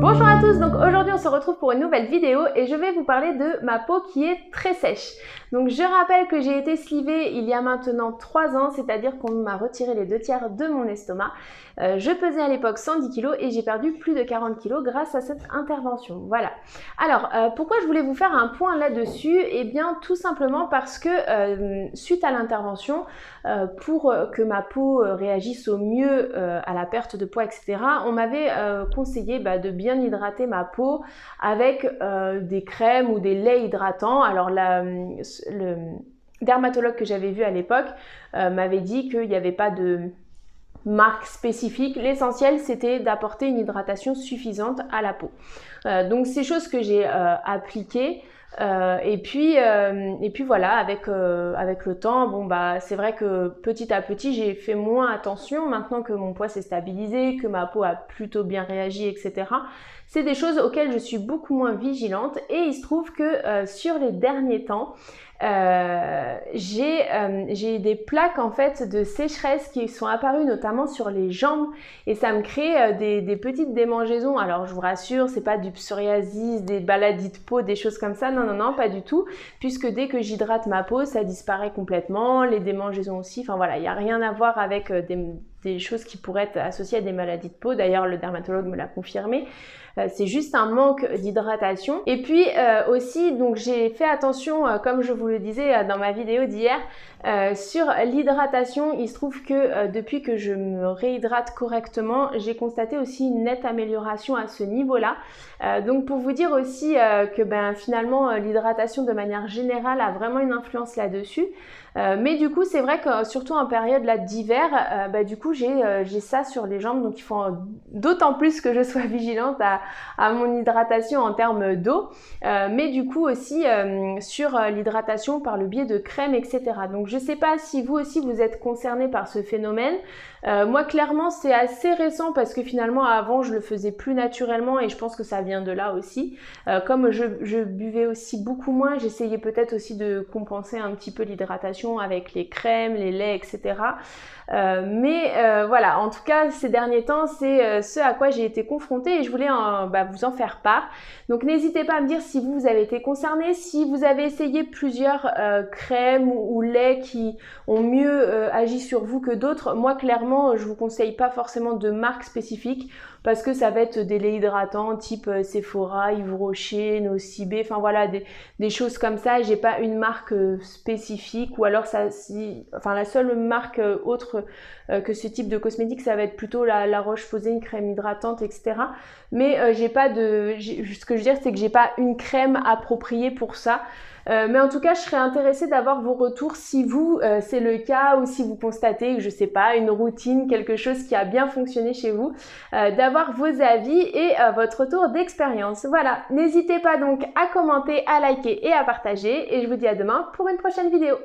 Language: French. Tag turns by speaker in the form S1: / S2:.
S1: Bonjour à tous, donc aujourd'hui on se retrouve pour une nouvelle vidéo et je vais vous parler de ma peau qui est très sèche. Donc je rappelle que j'ai été slivée il y a maintenant 3 ans, c'est-à-dire qu'on m'a retiré les 2/3 de mon estomac. Je pesais à l'époque 110 kg et j'ai perdu plus de 40 kg grâce à cette intervention. Voilà. Alors pourquoi je voulais vous faire un point là-dessus? Eh bien tout simplement parce que suite à l'intervention, pour que ma peau réagisse au mieux à la perte de poids, etc., on m'avait conseillé de bien hydrater ma peau avec des crèmes ou des laits hydratants. Alors le dermatologue que j'avais vu à l'époque m'avait dit qu'il n'y avait pas de marque spécifique. L'essentiel, c'était d'apporter une hydratation suffisante à la peau. Donc c'est chose que j'ai appliquées. Et puis voilà, avec le temps, c'est vrai que petit à petit j'ai fait moins attention. Maintenant que mon poids s'est stabilisé, que ma peau a plutôt bien réagi, etc., c'est des choses auxquelles je suis beaucoup moins vigilante. Et il se trouve que sur les derniers temps, j'ai des plaques en fait de sécheresse qui sont apparues notamment sur les jambes et ça me crée des petites démangeaisons. Alors je vous rassure, c'est pas du psoriasis, des maladies de peau, des choses comme ça, non, pas du tout, puisque dès que j'hydrate ma peau, ça disparaît complètement, les démangeaisons aussi, enfin voilà, il n'y a rien à voir avec des choses qui pourraient être associées à des maladies de peau. D'ailleurs le dermatologue me l'a confirmé. C'est juste un manque d'hydratation. Et puis aussi, donc j'ai fait attention, comme je vous le disais dans ma vidéo d'hier, sur l'hydratation. Il se trouve que depuis que je me réhydrate correctement, j'ai constaté aussi une nette amélioration à ce niveau-là. Donc pour vous dire aussi que finalement l'hydratation de manière générale a vraiment une influence là-dessus. Mais du coup c'est vrai que surtout en période d'hiver, du coup j'ai ça sur les jambes, donc il faut d'autant plus que je sois vigilante à mon hydratation en termes d'eau, mais du coup aussi sur l'hydratation par le biais de crème, etc. Donc je sais pas si vous aussi vous êtes concerné par ce phénomène. Moi clairement c'est assez récent parce que finalement avant je le faisais plus naturellement et je pense que ça vient de là aussi. Comme je buvais aussi beaucoup moins, j'essayais peut-être aussi de compenser un petit peu l'hydratation avec les crèmes, les laits, etc. Voilà, en tout cas ces derniers temps c'est ce à quoi j'ai été confrontée et je voulais vous en faire part. Donc n'hésitez pas à me dire si vous avez été concerné, si vous avez essayé plusieurs crèmes ou laits qui ont mieux agi sur vous que d'autres. Moi clairement je vous conseille pas forcément de marque spécifique parce que ça va être des laits hydratants type Sephora, Yves Rocher, Nocibé, enfin voilà des choses comme ça. J'ai pas une marque spécifique ou alors la seule marque autre que ce type de cosmétique ça va être plutôt la Roche-Posay, une crème hydratante, etc. Mais ce que je veux dire c'est que j'ai pas une crème appropriée pour ça. Mais en tout cas, je serais intéressée d'avoir vos retours si vous, c'est le cas ou si vous constatez, je sais pas, une routine, quelque chose qui a bien fonctionné chez vous, d'avoir vos avis et votre retour d'expérience. Voilà, n'hésitez pas donc à commenter, à liker et à partager et je vous dis à demain pour une prochaine vidéo.